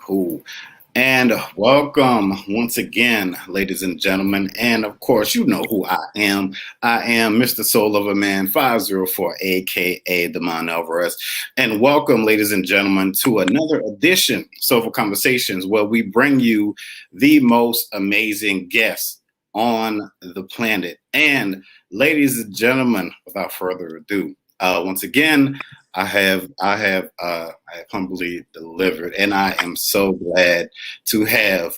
Cool. And welcome once again, ladies and gentlemen. And of course, you know who I am. I am Mr. Soul of a Man 504, aka the Mon Alvarez. And welcome, ladies and gentlemen, to another edition of Soulful Conversations, where we bring you the most amazing guests on the planet. And ladies and gentlemen, without further ado, once again, I have humbly delivered, and I am so glad to have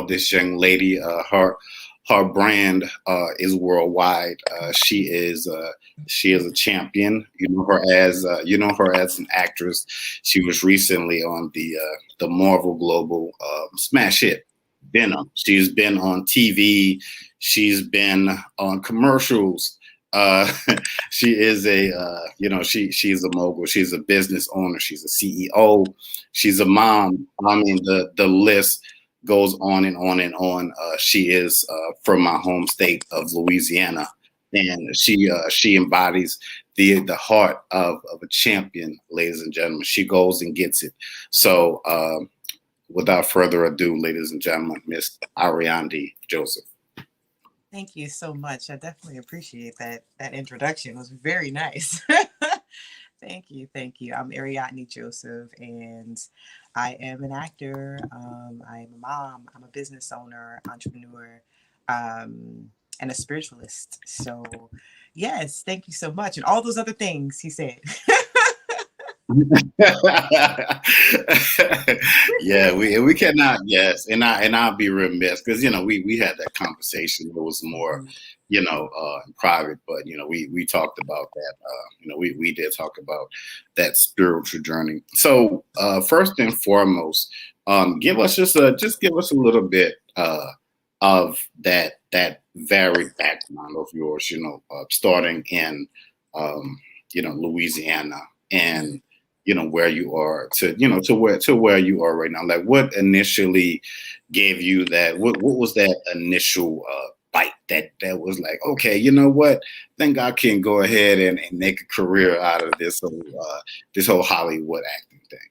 this young lady. Her brand is worldwide. She is a champion. You know her as an actress. She was recently on the Marvel Global smash hit Venom. She's been on TV. She's been on commercials. Uh, she is she's a mogul. She's a business owner. She's a CEO. She's a mom. I mean, the list goes on and on and on. She is from my home state of Louisiana, and she embodies the heart of a champion, ladies and gentlemen. She goes and gets it. So, without further ado, ladies and gentlemen, Miss Ariande Joseph. Thank you so much. I definitely appreciate that introduction. It was very nice. Thank you, thank you. I'm Ariadne Joseph, and I am an actor. I am a mom. I'm a business owner, entrepreneur, and a spiritualist. So, yes, thank you so much, and all those other things he said. Yeah, we cannot, yes, and I'll be remiss because we had that conversation. It was more in private, but we talked about that. We did talk about that spiritual journey. So first and foremost, give us just give us a little bit of that varied background of yours. Starting in Louisiana and where you are to where you are right now. Like, what initially gave you that? What was that initial bite that was like, okay, you know what, I think I can go ahead and make a career out of this whole Hollywood acting thing.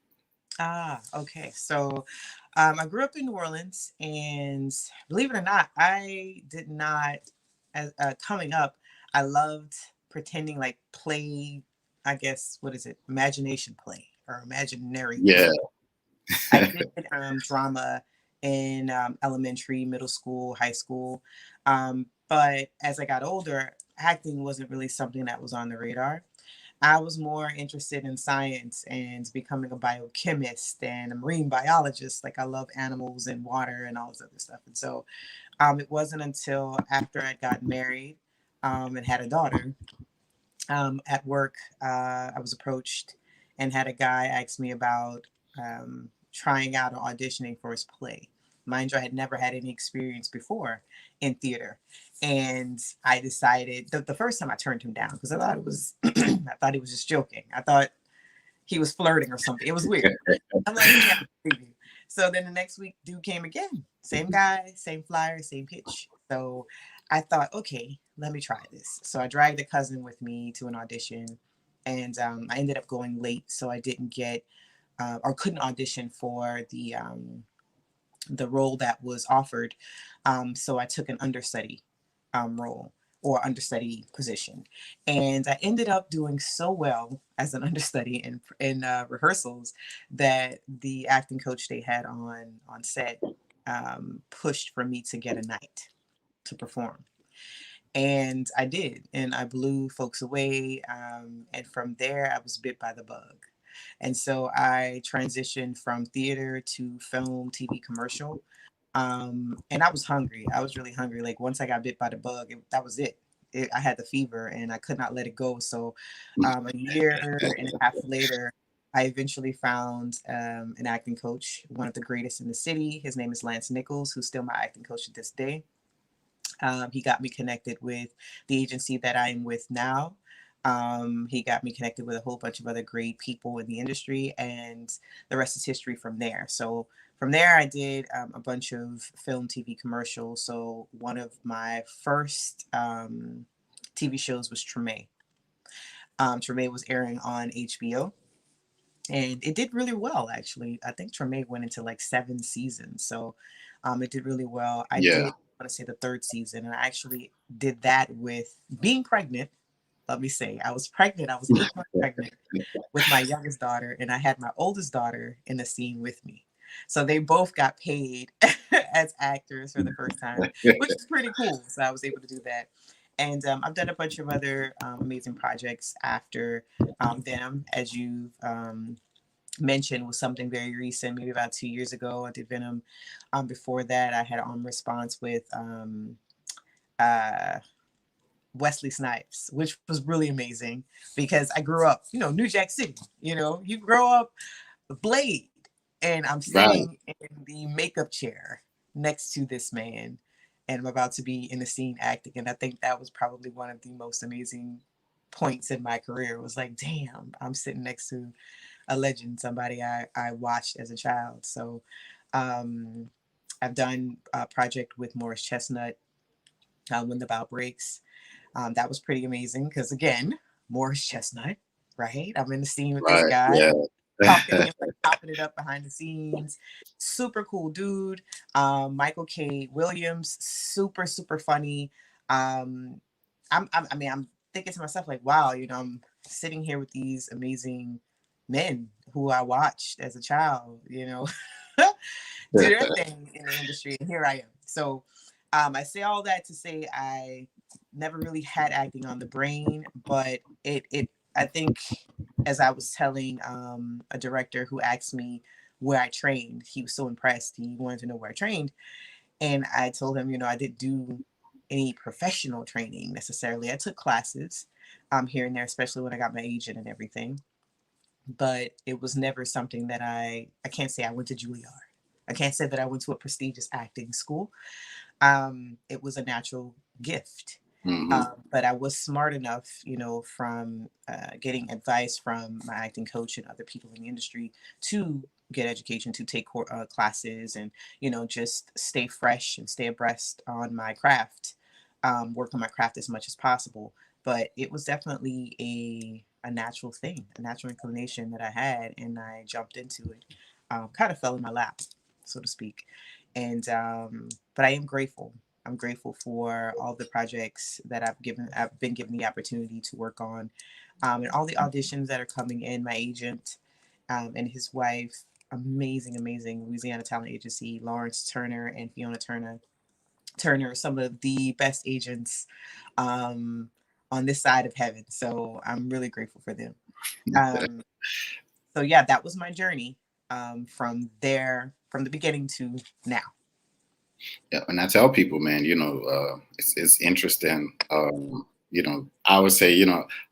Okay. So I grew up in New Orleans, and believe it or not, I did not, as coming up, I loved pretending like play, I guess, what is it? Imagination play or imaginary Yeah. play. I did drama in elementary, middle school, high school. But as I got older, acting wasn't really something that was on the radar. I was more interested in science and becoming a biochemist and a marine biologist. Like, I love animals and water and all this other stuff. And so it wasn't until after I got married and had a daughter at work, I was approached and had a guy ask me about trying out or auditioning for his play. Mind you, I had never had any experience before in theater, and I decided the first time I turned him down because I thought it was I thought he was just joking. I thought he was flirting or something. It was weird. I'm like, yeah, I believe you. So then the next week, dude came again. Same guy, same flyer, same pitch. So I thought, okay, let me try this. So I dragged a cousin with me to an audition, and I ended up going late, so I didn't get or couldn't audition for the role that was offered. So I took an understudy role or understudy position, and I ended up doing so well as an understudy in rehearsals that the acting coach they had on set pushed for me to get a night to perform. And I did, and I blew folks away. And from there, I was bit by the bug. And so I transitioned from theater to film, TV, commercial. And I was hungry. I was really hungry. Like, once I got bit by the bug, that was it. I had the fever and I could not let it go. So a year and a half later, I eventually found an acting coach, one of the greatest in the city. His name is Lance Nichols, who's still my acting coach to this day. He got me connected with the agency that I'm with now. He got me connected with a whole bunch of other great people in the industry, and the rest is history from there. So from there, I did a bunch of film, TV commercials. So one of my first TV shows was Treme. Treme was airing on HBO, and it did really well. Actually, I think Treme went into like 7 seasons, so it did really well. I Yeah. did want to say the third season, and I actually did that with being pregnant. Let me say, I was pregnant. I was 8 months pregnant with my youngest daughter, and I had my oldest daughter in the scene with me. So they both got paid as actors for the first time, which is pretty cool. So I was able to do that. And I've done a bunch of other amazing projects after Venom, as you've mentioned, was something very recent, maybe about 2 years ago. I did Venom. Before that, I had On Response with uh, Wesley Snipes, which was really amazing because I grew up, New Jack City. You grow up Blade, and I'm Right. sitting in the makeup chair next to this man, and I'm about to be in the scene acting. And I think that was probably one of the most amazing points in my career. It was like, damn, I'm sitting next to a legend, somebody I watched as a child. So um, I've done a project with Morris Chestnut, When the Bow Breaks. That was pretty amazing because, again, Morris Chestnut, right? I'm in the scene with this Right. guy Yeah. talking, like popping it up behind the scenes. Super cool dude. Michael K. Williams, super, super funny. Um, I'm thinking to myself, like, wow, I'm sitting here with these amazing men who I watched as a child, do their thing in the industry, and here I am. So I say all that to say I never really had acting on the brain, but it I think, as I was telling a director who asked me where I trained, he was so impressed. He wanted to know where I trained, and I told him, I didn't do any professional training necessarily. I took classes here and there, especially when I got my agent and everything. But it was never something that I can't say I went to Juilliard. I can't say that I went to a prestigious acting school. It was a natural gift. Hmm. But I was smart enough, from getting advice from my acting coach and other people in the industry to get education, to take classes, and just stay fresh and stay abreast on my craft, work on my craft as much as possible. But it was definitely a natural thing, a natural inclination that I had, and I jumped into it. Kind of fell in my lap, so to speak. And but I am grateful. I'm grateful for all the projects that I've been given the opportunity to work on, and all the auditions that are coming in. My agent and his wife, amazing, amazing Louisiana Talent Agency, Lawrence Turner and Fiona Turner, some of the best agents um, on this side of heaven. So I'm really grateful for them. Um, so yeah, that was my journey from the beginning to now. Yeah, and I tell people, man, it's interesting. I would say,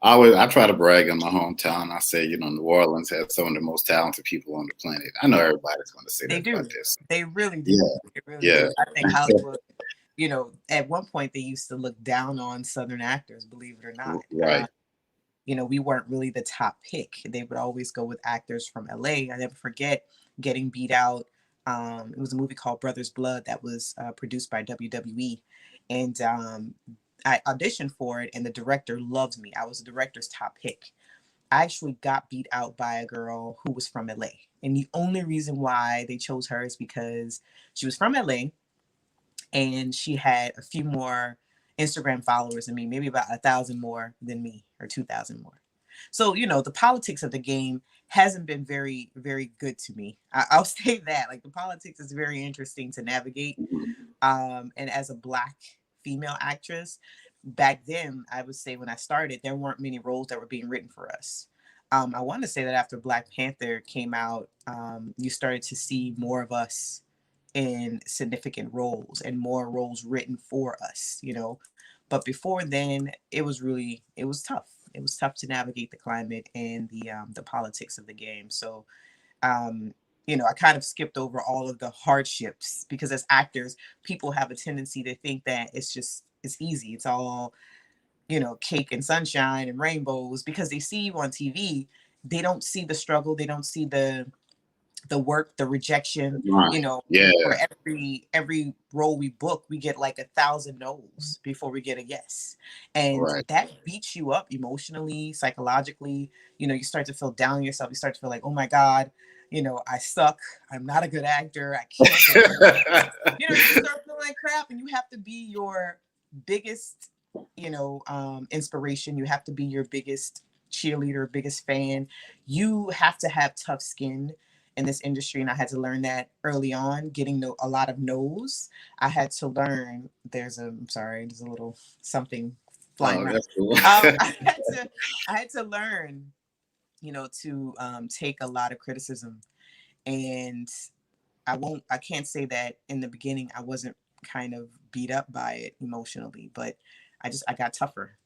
I try to brag on my hometown. I say, New Orleans has some of the most talented people on the planet. I know everybody's going to say They that about do. this. They really do. Yeah, They really yeah, do. I think Hollywood, at one point they used to look down on Southern actors, believe it or not. right. We weren't really the top pick. They would always go with actors from LA. I never forget getting beat out. It was a movie called Brothers Blood that was produced by WWE. And I auditioned for it, and the director loved me. I was the director's top pick. I actually got beat out by a girl who was from LA. And the only reason why they chose her is because she was from LA and she had a few more Instagram followers than me, maybe about 1,000 more than me, or 2,000 more. So, the politics of the game hasn't been very, very good to me. I'll say that. Like, the politics is very interesting to navigate. And as a Black female actress, back then, I would say when I started, there weren't many roles that were being written for us. I want to say that after Black Panther came out, you started to see more of us in significant roles and more roles written for us. But before then, it was tough. It was tough to navigate the climate and the politics of the game. So um, I kind of skipped over all of the hardships because as actors, people have a tendency to think that it's easy. It's all, cake and sunshine and rainbows because they see you on TV. They don't see the struggle. They don't see the work, the rejection, Right. Yeah. for every role we book, we get like 1,000 no's before we get a yes. And Right. that beats you up emotionally, psychologically. You start to feel down on yourself. You start to feel like, oh my God, I suck. I'm not a good actor. I can't deliver. You just start feeling like crap, and you have to be your biggest, inspiration. You have to be your biggest cheerleader, biggest fan. You have to have tough skin in this industry, and I had to learn that early on. Getting a lot of no's, I had to learn. I'm sorry, there's a little something flying Oh, around. that's cool. I had to learn, to take a lot of criticism, and I can't say that in the beginning I wasn't kind of beat up by it emotionally, but I got tougher,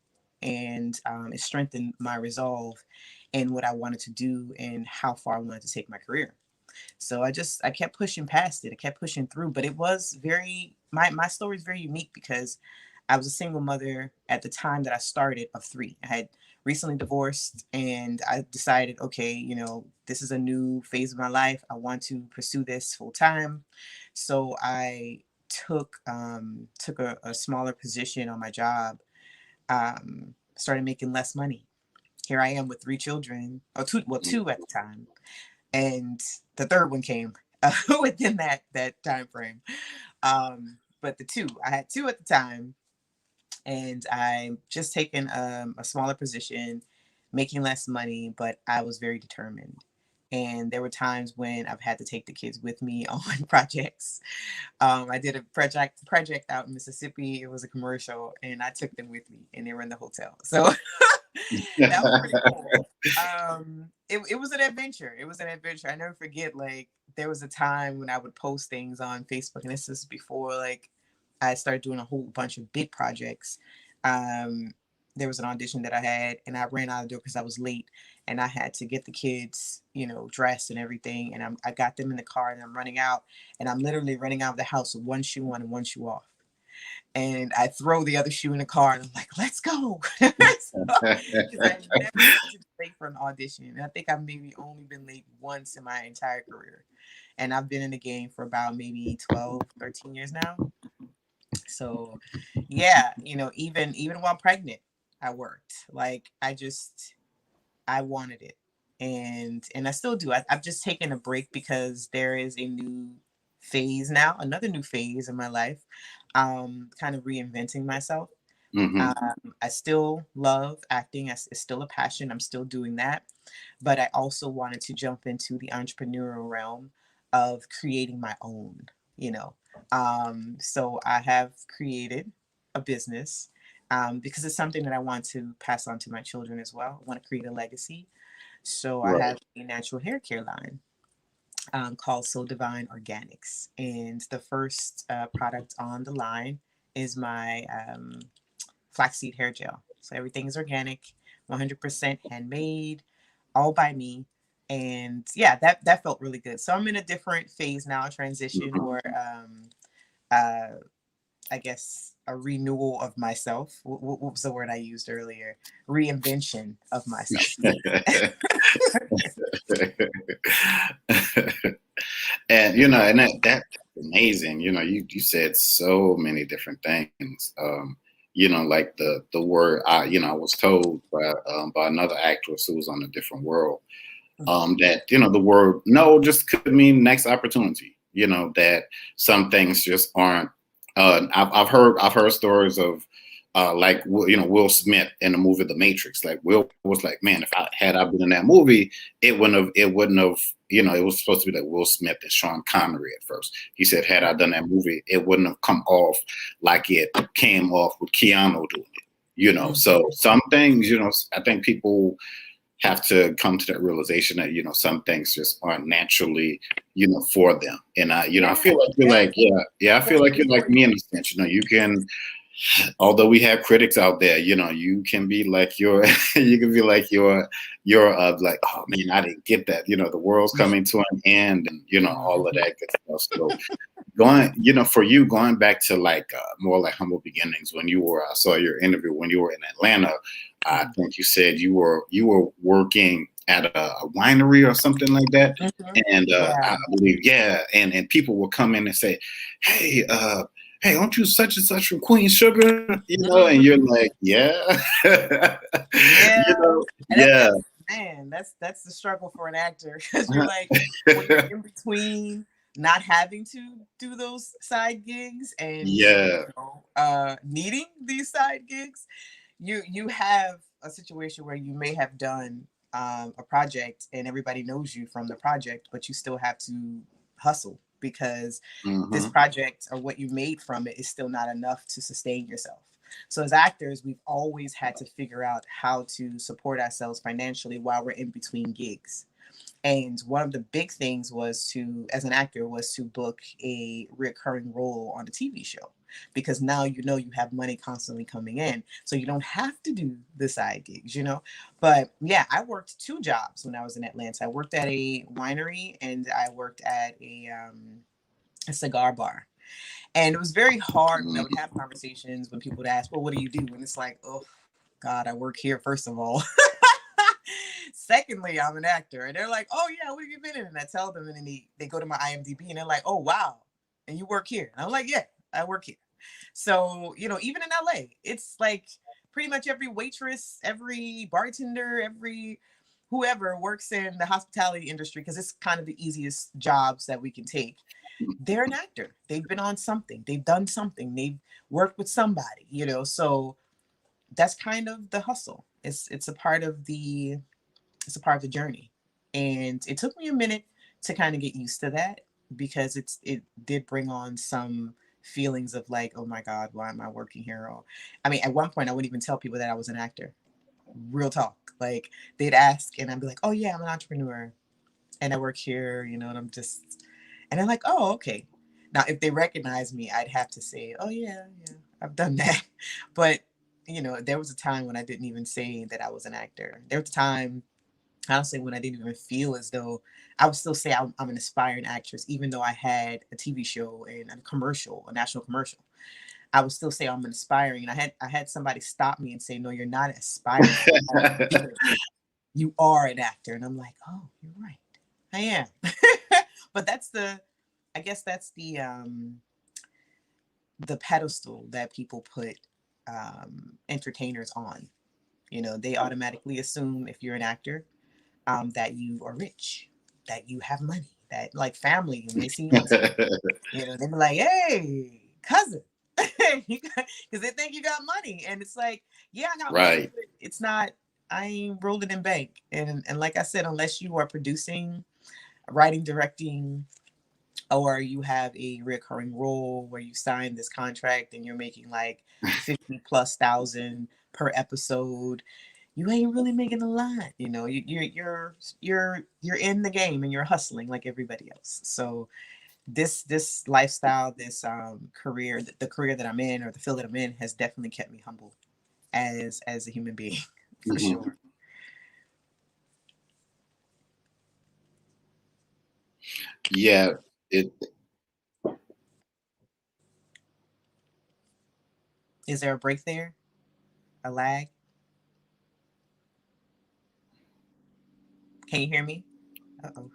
and it strengthened my resolve and what I wanted to do and how far I wanted to take my career. So I kept pushing past it. I kept pushing through, but it was my story is very unique because I was a single mother at the time that I started of three. I had recently divorced, and I decided, okay, this is a new phase of my life. I want to pursue this full time. So I took a smaller position on my job, started making less money. Here I am with three children, or two, well, two at the time, and the third one came within that time frame. But I had two at the time, and I just taken a smaller position, making less money, but I was very determined. And there were times when I've had to take the kids with me on projects. I did a project out in Mississippi. It was a commercial, and I took them with me, and they were in the hotel. So that was pretty cool. It was an adventure. It was an adventure. I never forget. Like, there was a time when I would post things on Facebook, and this is before like I started doing a whole bunch of big projects. Um, there was an audition that I had, and I ran out of the door because I was late, and I had to get the kids, dressed and everything. And I got them in the car, and I'm running out, and I'm literally running out of the house with one shoe on and one shoe off. And I throw the other shoe in the car, and I'm like, let's go. Because I never wanted to be late for an audition. And I think I've maybe only been late once in my entire career. And I've been in the game for about maybe 12, 13 years now. So yeah, even while pregnant, I worked. Like, I wanted it. And I still do. I've just taken a break because there is a new phase now, another new phase in my life. Kind of reinventing myself. Hmm. I still love acting. It's still a passion. I'm still doing that. But I also wanted to jump into the entrepreneurial realm of creating my own, you know. So I have created a business, because it's something that I want to pass on to my children as well. I want to create a legacy. So I Right. have a natural hair care line, called So Divine Organics. And the first product on the line is my flaxseed hair gel. So everything is organic, 100% handmade, all by me. And yeah, that felt really good. So I'm in a different phase now, transition, Mhm. or uh, I guess a renewal of myself. What was the word I used earlier? Reinvention of myself. And and that's amazing. You said so many different things. Like the word I was told by another actress who was on a different world, that the word no just could mean next opportunity. That some things just aren't. I've heard stories of like Will Smith in the movie The Matrix. Like, Will was like, man, if I been in that movie, it wouldn't have. It was supposed to be like Will Smith and Sean Connery at first. He said, had I done that movie, it wouldn't have come off like it came off with Keanu doing it. So some things, I think people have to come to that realization that some things just aren't naturally for them. And I Yeah, feel like you're yeah. like, I feel like you're like me in a sense. You can, although we have critics out there, you can be like your you can be like your like, oh man, I didn't get that. The world's coming to an end, and all of that good stuff. So for you, going back to like more like humble beginnings, when you were, I saw your interview when you were in Atlanta. I think you said you were working at a winery or something like that. Mhm. And I Yeah. believe, yeah, and people will come in and say, hey, hey, aren't you such and such from Queen Sugar? And you're Mhm. like, yeah. Yeah. And Yeah. that's man, that's the struggle for an actor because you're like when you're in between not having to do those side gigs and Yeah. needing these side gigs, you have a situation where you may have done a project and everybody knows you from the project, but you still have to hustle because this Hmm. project or what you made from it is still not enough to sustain yourself. So as actors, we've always had to figure out how to support ourselves financially while we're in between gigs. And one of the big things was to, as an actor, was to book a recurring role on a TV show because now you have money constantly coming in, so you don't have to do the side gigs. But yeah, I worked two jobs when I was in Atlanta. I worked at a winery and I worked at a cigar bar. And it was very hard when I would have conversations when people would ask, well, what do you do? And it's like, oh, God, I work here, first of all. Secondly, I'm an actor. And they're like, oh, yeah, what have you been in? And I tell them, and then they go to my IMDb and they're like, oh, wow. And you work here. And I'm like, yeah, I work here. So, even in LA, it's like pretty much every waitress, every bartender, every whoever works in the hospitality industry, because it's kind of the easiest jobs that we can take. They're an actor. They've been on something. They've done something. They've worked with somebody. So that's kind of the hustle. It's a part of the journey. And it took me a minute to kind of get used to that because it did bring on some feelings of like, oh my God, why am I working here? Or, I mean, at one point I wouldn't even tell people that I was an actor. Real talk. Like they'd ask and I'd be like, oh yeah, I'm an entrepreneur and I work here, and and they're like, oh, okay. Now, if they recognize me, I'd have to say, oh yeah, yeah, I've done that. But, there was a time when I didn't even say that I was an actor. There was a time, honestly, when I didn't even feel as though I would still say I'm an aspiring actress, even though I had a TV show and a commercial, a national commercial. I would still say I'm an aspiring. And I had somebody stop me and say, no, you're not aspiring. You are an actor. And I'm like, oh, you're right. I am. But I guess that's the pedestal that people put entertainers on. They automatically assume if you're an actor, that you are rich, that you have money, that like family, when they see you on TV, they be like, hey, cousin. Because they think you got money. And it's like, yeah, I got money, Right. but it's not, I ain't rolled it in bank. And like I said, unless you are producing, writing, directing, or you have a recurring role where you sign this contract and you're making like 50 plus thousand per episode, you ain't really making a lot. You're in the game and you're hustling like everybody else. So this lifestyle, this career, the career that I'm in or the field that I'm in has definitely kept me humble as a human being for Hmm. sure. Yeah. It. Is there a break there? A lag? Can you hear me? Uh-oh.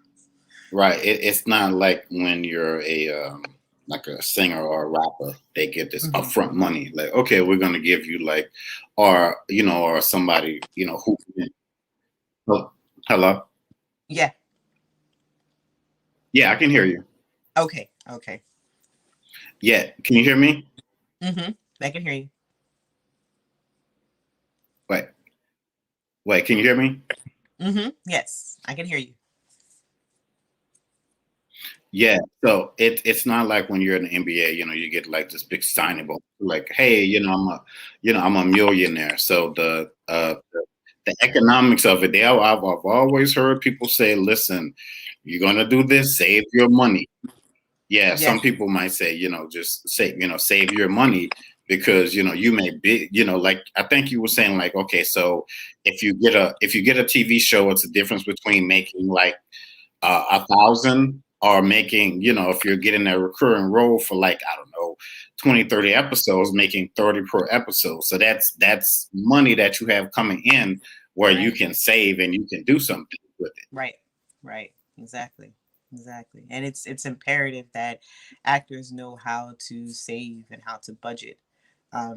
Right. It's not like when you're like a singer or a rapper, they get this Hmm. upfront money. Like, okay, we're gonna give you like, or somebody, who. Oh, hello. Yeah. Yeah, I can hear you. Okay. Okay. Yeah, can you hear me? Mm-hmm. I can hear you. Wait, wait, can you hear me? Mm-hmm. Yes, I can hear you. Yeah, so it's not like when you're in the NBA, you get like this big signing bonus, like, hey, I'm a millionaire. So the economics of it, I've always heard people say, listen, you're gonna do this, save your money. Yeah, Yeah. some people might say, just say, save your money because you may be, like I think you were saying, like, okay, so if you get a TV show, it's a difference between making like 1,000 or making, if you're getting a recurring role for like, I don't know, 20, 30 episodes, making 30 per episode. So that's money that you have coming in where you Right. can save and you can do something with it. Right. Right. Exactly. Exactly. And it's imperative that actors know how to save and how to budget,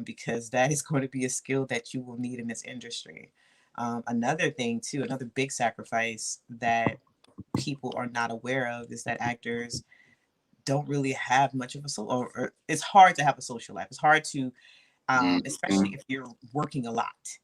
because that is going to be a skill that you will need in this industry. Another thing too, another big sacrifice that people are not aware of is that actors don't really have much of a social, or it's hard to have a social life. It's hard to, especially Mhm. if you're working a lot,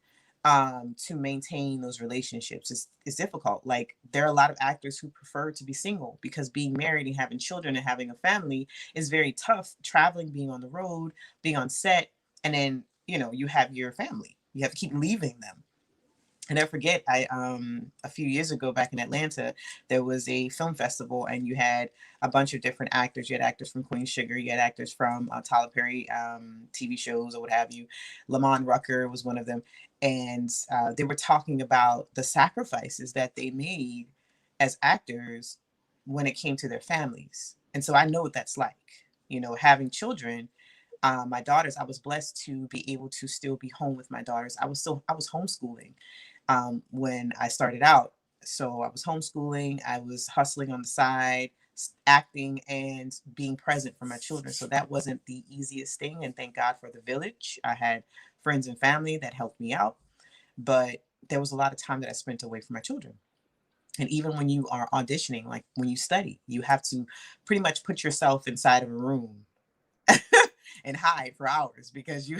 to maintain those relationships is difficult. Like there are a lot of actors who prefer to be single because being married and having children and having a family is very tough. Traveling, being on the road, being on set, and then you have your family. You have to keep leaving them. I never forget, I a few years ago back in Atlanta, there was a film festival, and you had a bunch of different actors. You had actors from Queen Sugar, you had actors from Tyler Perry TV shows or what have you. Lamont Rucker was one of them, and they were talking about the sacrifices that they made as actors when it came to their families. And so I know what that's like. Having children, my daughters, I was blessed to be able to still be home with my daughters. I was homeschooling when I started out. So I was homeschooling, I was hustling on the side, acting and being present for my children. So that wasn't the easiest thing. And thank God for the village. I had friends and family that helped me out. But there was a lot of time that I spent away from my children. And even when you are auditioning, like when you study, you have to pretty much put yourself inside of a room and hide for hours because you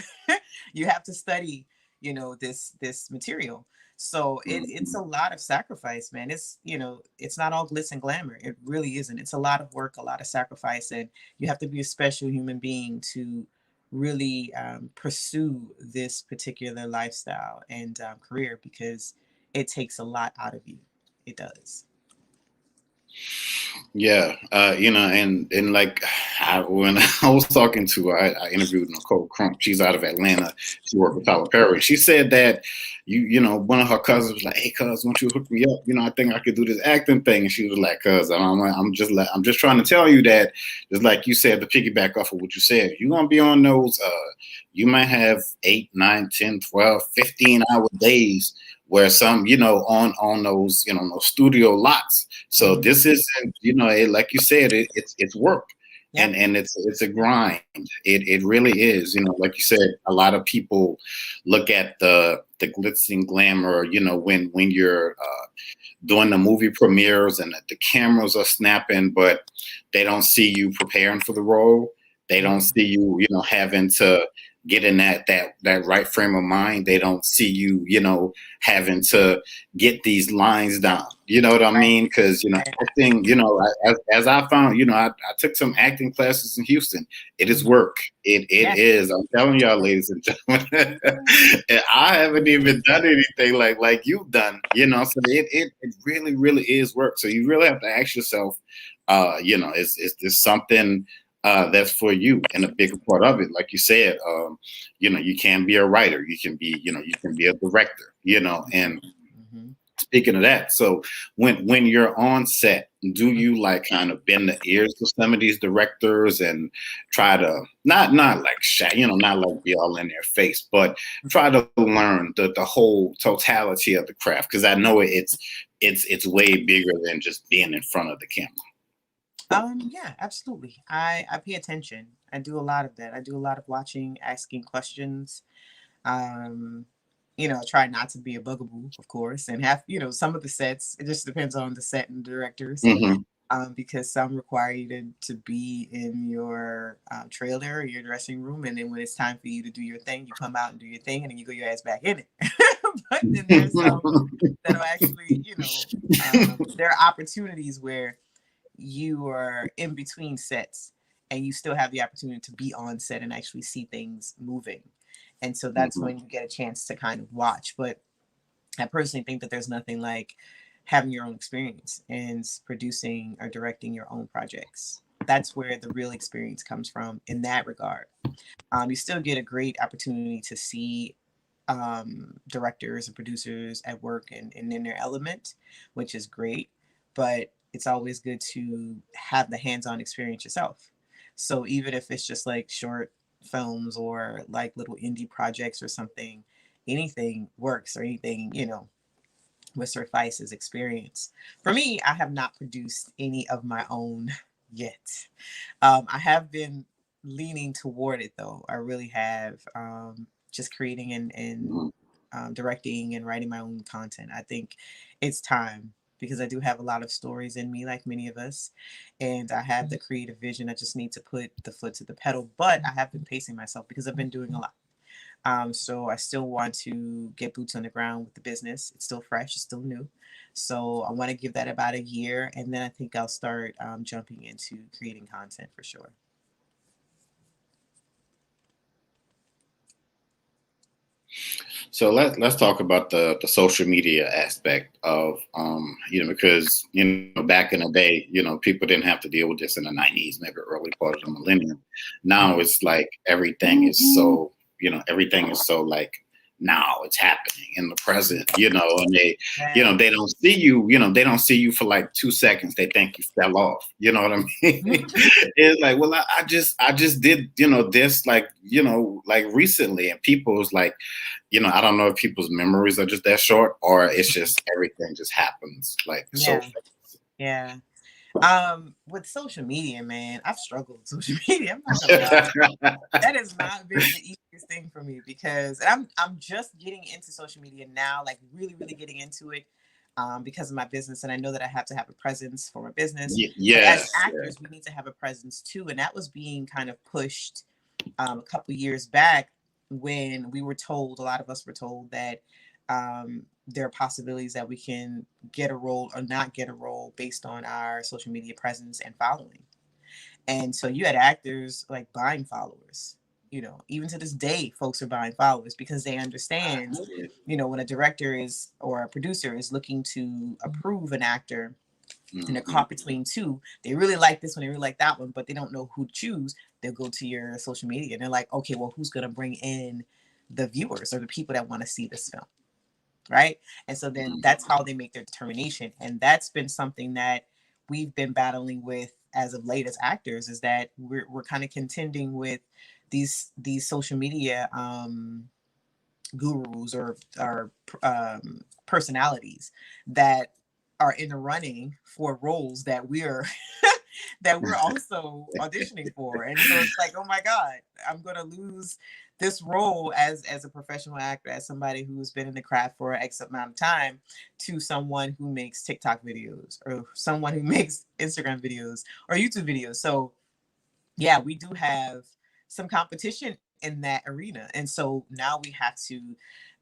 you have to study this material. So it's Mhm. a lot of sacrifice, man. It's not all glitz and glamour. It really isn't. It's a lot of work, a lot of sacrifice, and you have to be a special human being to really pursue this particular lifestyle and career, because it takes a lot out of you. It does. Yeah, and like when I was talking to her, I interviewed Nicole Crump. She's out of Atlanta. She worked with Mhm. Tyler Perry. She said that one of her cousins was like, "Hey, cuz, won't you hook me up? I think I could do this acting thing." And she was like, "Cuz, I'm just trying to tell you that, just like you said, to piggyback off of what you said, you're gonna be on those. You might have 8, 9, 10, 12, 15 hour days." Where some, on those studio lots. So Mhm. this isn't, like you said, it's work, Yep. and it's a Yep. grind. It really is. Like you said, a lot of people look at the glitz and glamour. When you're doing the movie premieres and the cameras are snapping, but they don't see you preparing for the role. They don't Mhm. see you, having to get in that right frame of mind. They don't see you, having to get these lines down. You know what I Right. mean? Because Right. acting, as I found, I took some acting classes in Houston. It is Mhm. work. It Yeah. is. I'm telling y'all, ladies and gentlemen. And I haven't even done anything like you've done. So it really really is work. So you really have to ask yourself, is this something that's for you? And a bigger part of it, like you said, you can be a writer, you can be a director, and Mhm. speaking of that, so when you're on set, do Mhm. you like kind of bend the ears to some of these directors and try to not like not like be all in their face, but try to learn the whole totality of the craft? Because I know it's way bigger than just being in front of the camera. Yeah, absolutely. I pay attention. I do a lot of that. I do a lot of watching, asking questions. Um, try not to be a bugaboo, of course, and have, some of the sets, it just depends on the set and directors. Hmm. Because some require you to be in your trailer or your dressing room, and then when it's time for you to do your thing, you come out and do your thing, and then you go your ass back in it. But then there's some that'll actually, there are opportunities where you are in between sets and you still have the opportunity to be on set and actually see things moving. And so that's when you get a chance to kind of watch. But I personally think that there's nothing like having your own experience and producing or directing your own projects. That's where the real experience comes from in that regard. You still get a great opportunity to see directors and producers at work and in their element, which is great. But it's always good to have the hands on experience yourself. So even if it's just like short films or like little indie projects or something, anything works, or anything, with suffice is experience. For me, I have not produced any of my own yet. I have been leaning toward it though. I really have. Just creating and Mhm. directing and writing my own content. I think it's time because I do have a lot of stories in me, like many of us, and I have the creative vision. I just need to put the foot to the pedal. But I have been pacing myself because I've been doing a lot. So I still want to get boots on the ground with the business. It's still fresh, it's still new. So I want to give that about a year, and then I think I'll start jumping into creating content for sure. So let's talk about the social media aspect of because back in the day, people didn't have to deal with this in the 90s, maybe early part of the millennium. Now it's like everything is so like now it's happening in the present, and Yeah. they don't see they don't see you for like 2 seconds. They think you fell off. You know what I mean? It's like, well, I just did, this like recently, and people was like, I don't know if people's memories are just that short or it's just everything just happens like so Yeah. Yeah. With social media, man, I've struggled with social media. I'm not gonna lie. fast. That has not been the easiest thing for me because I'm just getting into social media now, like really, really getting into it. Because of my business, and I know that I have to have a presence for my business. But as Yes. Yeah. actors, we need to have a presence too, and that was being kind of pushed a couple years back when we were told, a lot of us were told that there are possibilities that we can get a role or not get a role based on our social media presence and following. And so you had actors like buying followers. Even to this day, folks are buying followers because they understand, when a director is or a producer is looking to approve an actor and they're Hmm. caught between two. They really like this one, they really like that one, but they don't know who to choose. They'll go to your social media and they're like, okay, well, who's going to bring in the viewers or the people that want to see this film? Right. And so then that's how they make their determination. And that's been something that we've been battling with as of late as actors is that we're kind of contending with these social media gurus or personalities that are in the running for roles that we're that we're also auditioning for. And so it's like, oh my God, I'm gonna lose this role as a professional actor, as somebody who's been in the craft for X amount of time, to someone who makes TikTok videos or someone who makes Instagram videos or YouTube videos. So yeah, we do have some competition in that arena. And so now we have to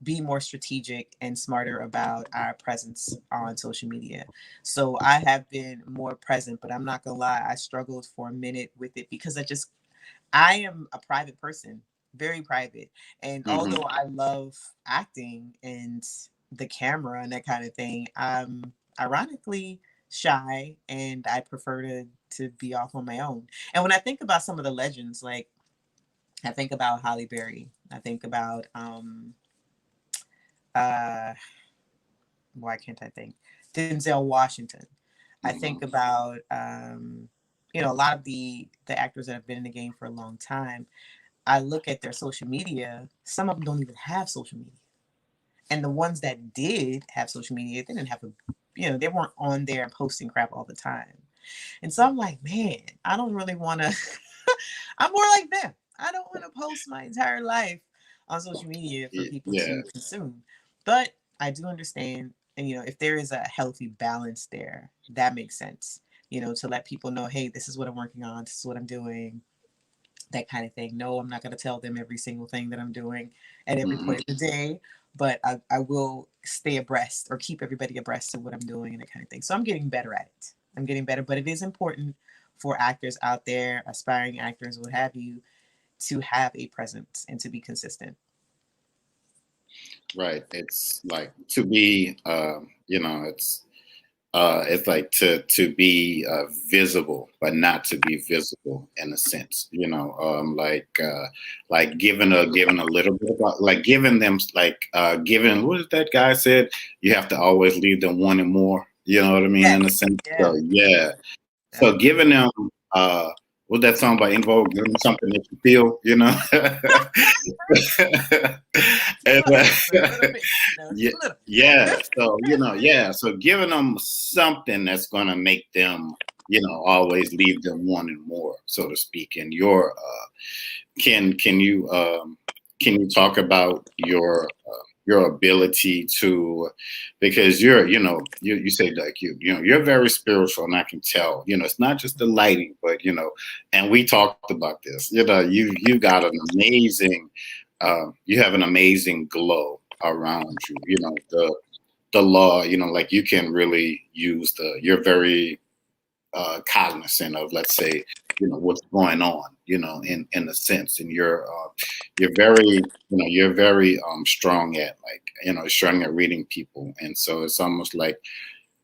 be more strategic and smarter about our presence on social media. So I have been more present, but I'm not gonna lie, I struggled for a minute with it because I am a private person, very private. And Hmm. although I love acting and the camera and that kind of thing, I'm ironically shy and I prefer to be off on my own. And when I think about some of the legends, like I think about Holly Berry, I think about uh why can't I think? Denzel Washington. I think Hmm. about a lot of the actors that have been in the game for a long time. I look at their social media, some of them don't even have social media. And the ones that did have social media, they didn't have they weren't on there and posting crap all the time. And so I'm like, man, I don't really want to, I'm more like them. I don't want to post my entire life on social media for people Yeah. to consume. But I do understand, and if there is a healthy balance there, that makes sense. To let people know, hey, this is what I'm working on, this is what I'm doing, that kind of thing. No, I'm not going to tell them every single thing that I'm doing at every Hmm. point of the day, but I will stay abreast or keep everybody abreast of what I'm doing and that kind of thing. So I'm getting better at it. I'm getting better, but it is important for actors out there, aspiring actors, what have you, to have a presence and to be consistent. Right. It's like to be, it's like to be visible, but not to be visible in a sense, like giving a little bit about, like giving them, like giving, what did that guy said? You have to always leave them wanting more. You know what I mean? In a Yes. sense. So Yeah. yeah. That's So giving them uh, what's that song by Invo? Give them something that you feel, you know. Just And, a little bit, yeah, just a little. yeah. So yeah. So giving them something that's gonna make them, always leave them wanting more, so to speak. And can you talk about your ability to, because you say like you're very spiritual, and I can tell, it's not just the lighting, but and we talked about this, you got an amazing, you have an amazing glow around you, the law, like you can really use you're very cognizant of, let's say, what's going on, in a sense, and you're very strong at, like, strong at reading people, and so it's almost like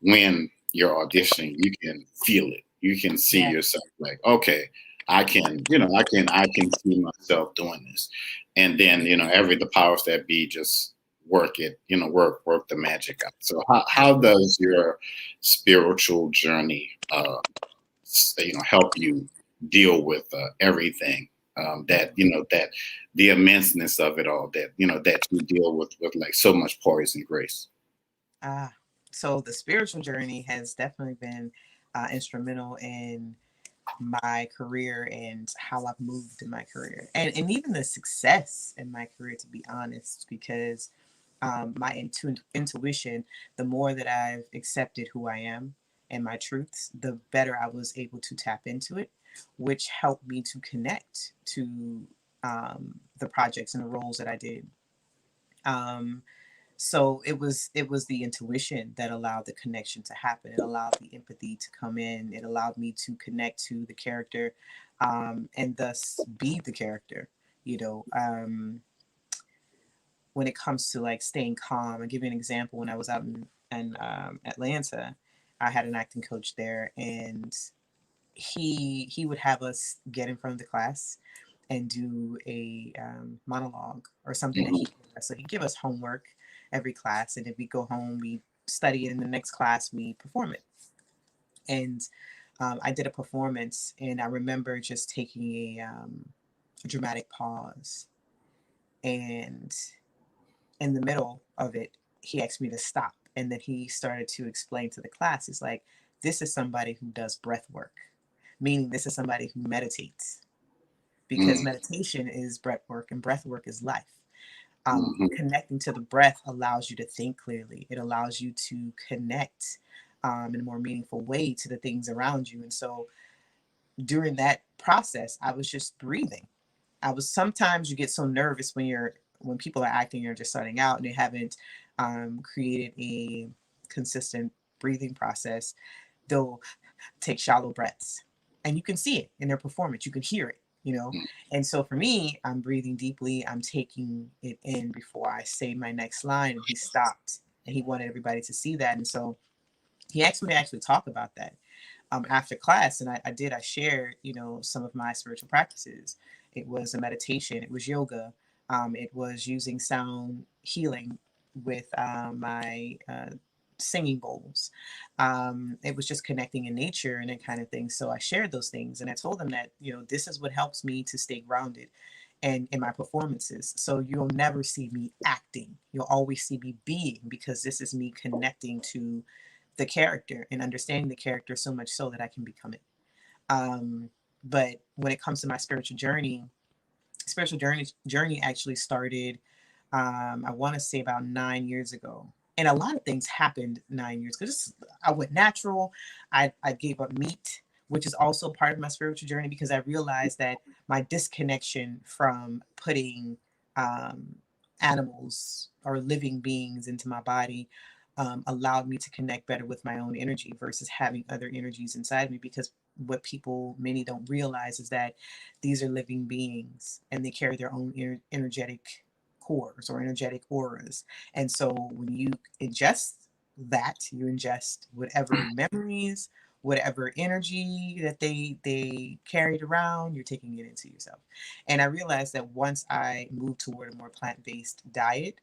when you're auditioning, you can feel it, you can see Yeah, yourself, like, okay, I can see myself doing this, and then every the powers that be just work it, work the magic out. So how absolutely. does your spiritual journey help you deal with everything, that the immenseness of it all, that you deal with like so much poise and grace. Ah, so the spiritual journey has definitely been instrumental in my career and how I've moved in my career, and even the success in my career, to be honest, because my intuition, the more that I've accepted who I am and my truths, the better I was able to tap into it, which helped me to connect to the projects and the roles that I did. Um, so it was the intuition that allowed the connection to happen. It allowed the empathy to come in. It allowed me to connect to the character, and thus be the character. You know, when it comes to like staying calm, I'll give you an example. When I was out in Atlanta, I had an acting coach there, and he would have us get in front of the class and do a monologue or something that he Hmm. gave us. So he'd give us homework every class, and if we go home, we study it. In the next class, we perform it. And I did a performance, and I remember just taking a dramatic pause, and in the middle of it, he asked me to stop. And then he started to explain to the class, he's like, this is somebody who does breath work, meaning this is somebody who meditates, because Hmm. meditation is breath work and breath work is life. Hmm. Connecting to the breath allows you to think clearly, it allows you to connect in a more meaningful way to the things around you. And so during that process, I was just breathing. I was Sometimes you get so nervous when people are acting, you're just starting out and they haven't created a consistent breathing process. They'll take shallow breaths, and you can see it in their performance. You can hear it, you know. And so for me, I'm breathing deeply. I'm taking it in before I say my next line. And he stopped, and he wanted everybody to see that. And so he asked me to actually talk about that after class, and I did. I shared, some of my spiritual practices. It was a meditation. It was yoga. It was using sound healing with my singing bowls. It was just connecting in nature and that kind of thing. So I shared those things, and I told them that this is what helps me to stay grounded and in my performances. So you'll never see me acting. You'll always see me being, because this is me connecting to the character and understanding the character so much so that I can become it. But when it comes to my spiritual journey actually started, I want to say about 9 years ago. And a lot of things happened 9 years because I went natural. I gave up meat, which is also part of my spiritual journey, because I realized that my disconnection from putting um, animals or living beings into my body allowed me to connect better with my own energy versus having other energies inside me. Because what many don't realize is that these are living beings and they carry their own energetic cores or energetic auras. And so when you ingest that, you ingest whatever memories, whatever energy that they carried around, you're taking it into yourself. And I realized that once I moved toward a more plant-based diet,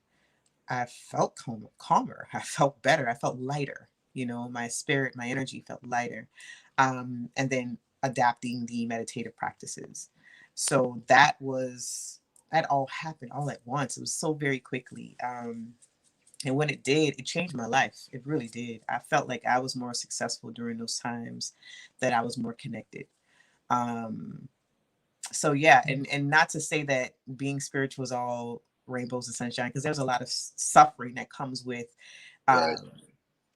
I felt calmer. I felt better. I felt lighter. My spirit, my energy felt lighter. And then adapting the meditative practices. So that all happened all at once. It was so very quickly. And when it did, it changed my life. It really did. I felt like I was more successful during those times, that I was more connected. Um, so yeah, and not to say that being spiritual is all rainbows and sunshine, because there's a lot of suffering that comes Yes. um,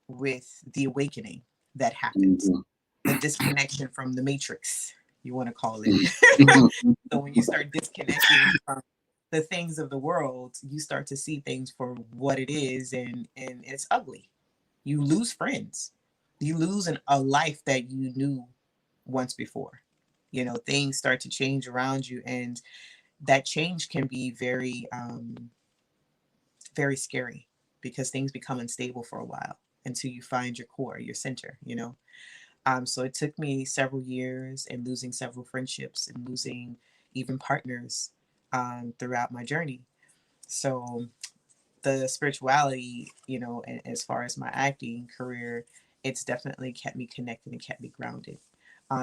with the awakening that happens, Mhm. the disconnection from the matrix, you want to call it. Mhm. So when you start disconnecting from the things of the world, you start to see things for what it is, and it's ugly. You lose friends. You lose a life that you knew once before. You know, things start to change around you, and that change can be very, very scary, because things become unstable for a while until you find your core, your center. You know, so it took me several years, and losing several friendships, and losing even partners throughout my journey. So the spirituality, you know, as far as my acting career, it's definitely kept me connected and kept me grounded.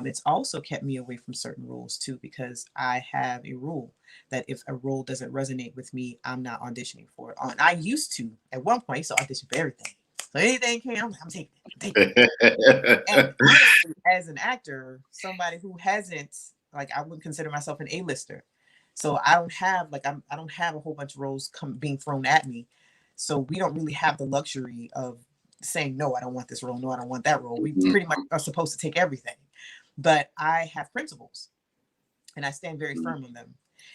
It's also kept me away from certain roles too, because I have a rule that if a role doesn't resonate with me, I'm not auditioning for it. And I used to, at one point, I used to audition for everything. So anything came, I'm taking it. I'm taking it. And honestly, as an actor, somebody who hasn't, like, I wouldn't consider myself an A-lister. So I don't have I don't have a whole bunch of roles being thrown at me. So we don't really have the luxury of saying no, I don't want this role, no, I don't want that role. We pretty much are supposed to take everything. But I have principles, and I stand very firm on them.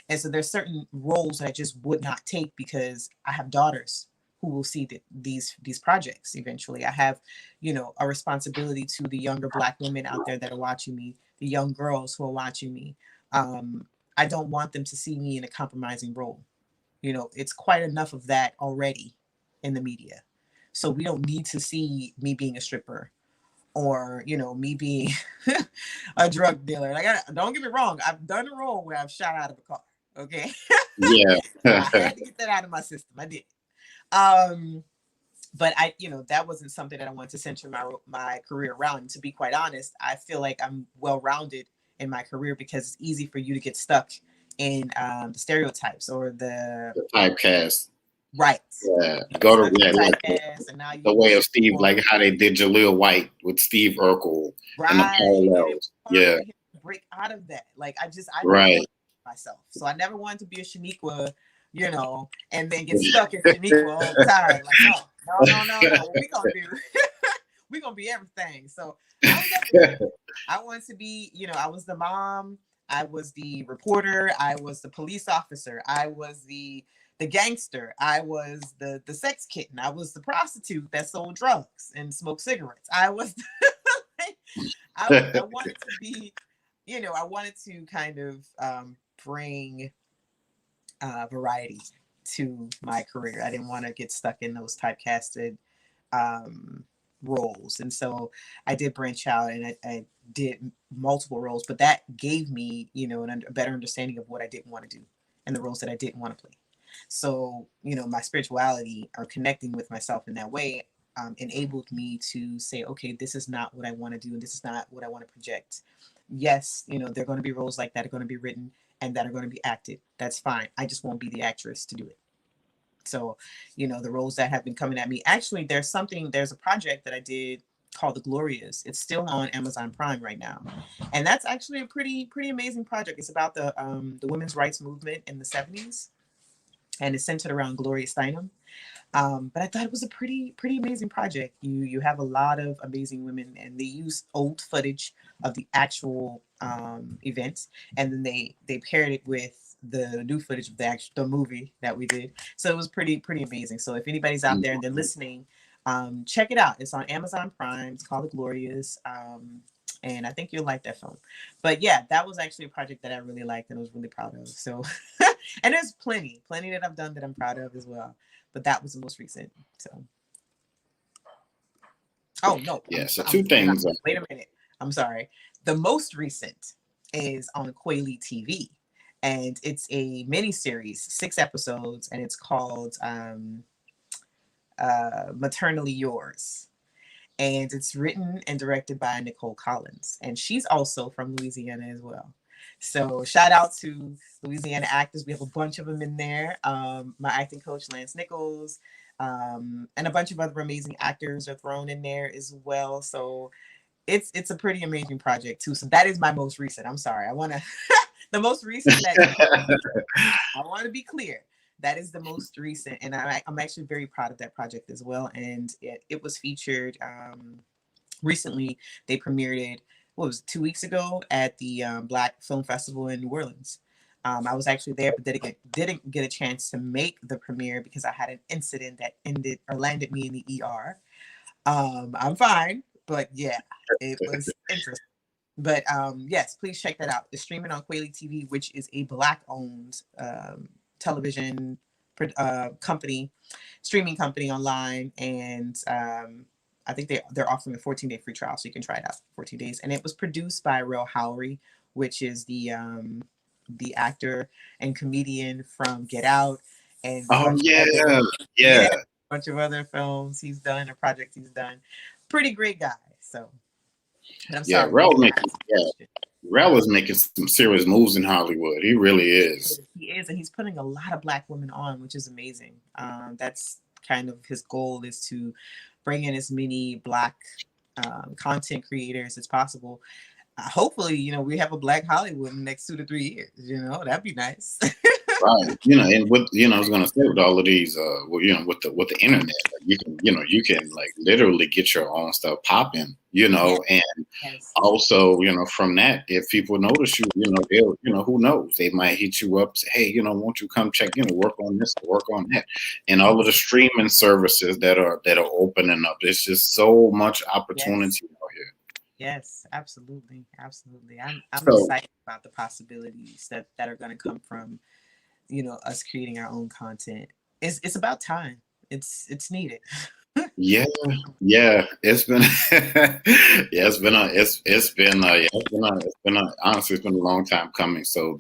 And so there's certain roles that I just would not take, because I have daughters who will see these projects eventually. I have, you know, a responsibility to the younger Black women out there that are watching me, the young girls who are watching me. Um, I don't want them to see me in a compromising role. You know, it's quite enough of that already in the media. So we don't need to see me being a stripper, or, you know, me being a drug dealer. Like, don't get me wrong, I've done a role where I've shot out of a car. Okay. Yeah. So I had to get that out of my system. I did. Um, but I, you know, that wasn't something that I wanted to center my career around. And to be quite honest, I feel like I'm well rounded in my career, because it's easy for you to get stuck in the stereotypes or the The typecast. right. Yeah. You get Go to stuck in like typecast, and now the you way look of Steve, for like how they did Jaleel White with Steve Urkel and the right. And it was parallels. hard Yeah. for him to break out of that. Like, I never Right. wanted myself. So I never wanted to be a Shaniqua, you know, and then get stuck in Shaniqua all the time. Like, no, no, no, no, no. What we gonna do? We gonna be everything. So I was everything. I wanted to be, you know, I was the mom, I was the reporter, I was the police officer, I was the gangster, I was the sex kitten, I was the prostitute that sold drugs and smoked cigarettes. I was I wanted to be, you know, I wanted to kind of bring variety to my career. I didn't want to get stuck in those typecasted um, roles. And so I did branch out, and I did multiple roles, but that gave me, you know, a better understanding of what I didn't want to do and the roles that I didn't want to play. So, you know, my spirituality, or connecting with myself in that way, enabled me to say, okay, this is not what I want to do, and this is not what I want to project. Yes, you know, there are going to be roles like that are going to be written and that are going to be acted. That's fine. I just won't be the actress to do it. So, you know, the roles that have been coming at me. Actually, there's a project that I did called The Glorious. It's still on Amazon Prime right now, and that's actually a pretty amazing project. It's about the women's rights movement in the '70s, and it's centered around Gloria Steinem. But I thought it was a pretty amazing project. You have a lot of amazing women, and they use old footage of the actual events, and then they paired it with the new footage of the movie that we did. So it was pretty amazing. So if anybody's out there and they're listening, check it out. It's on Amazon Prime. It's called The Glorious. And I think you'll like that film. But yeah, that was actually a project that I really liked and was really proud of. So, and there's plenty that I've done that I'm proud of as well, but that was the most recent. So, oh no, Yeah. So two I'm not. things. Wait a minute. I'm sorry. The most recent is on Quayle TV, and it's a mini series, 6 episodes, and it's called "Maternally Yours." and it's written and directed by Nicole Collins, and she's also from Louisiana as well. So shout out to Louisiana actors. We have a bunch of them in there. My acting coach Lance Nichols, and a bunch of other amazing actors are thrown in there as well. So it's a pretty amazing project too. So that is my most recent. I'm sorry, I want to the most recent that I want to be clear. That is the most recent, and I'm actually very proud of that project as well. And it was featured recently. They premiered it, what was it, 2 weeks ago at the Black Film Festival in New Orleans. I was actually there, but didn't get a chance to make the premiere because I had an incident that ended or landed me in the ER. I'm fine, but yeah, it was interesting. But yes, please check that out. It's streaming on Quayle TV, which is a Black-owned television company, streaming company online, and I think they're offering a 14-day free trial, so you can try it out for 14 days. And it was produced by Real Howery, which is the actor and comedian from Get Out and a Oh bunch yeah, of other, yeah, yeah, a bunch of other films he's done or projects he's done. Pretty great guy. So, but I'm yeah. sorry, you were asking a Yeah, question. Rel is making some serious moves in Hollywood. He really is. He is, and he's putting a lot of Black women on, which is amazing. That's kind of his goal, is to bring in as many Black content creators as possible. Hopefully, we have a Black Hollywood in the next 2 to 3 years. That'd be nice. Right. And with I was gonna say, with all of these with the internet, like you can like literally get your own stuff popping, Yes, and yes, also, from that, if people notice you, they'll, who knows, they might hit you up, say, hey, won't you come check, work on this, work on that. And all of the streaming services that are opening up. There's just so much yes, opportunity out here. yes, absolutely, absolutely. I'm So excited about the possibilities that are going to come from us creating our own content. It's about time. It's needed. yeah, yeah, it's been yeah, honestly, it's been a long time coming. So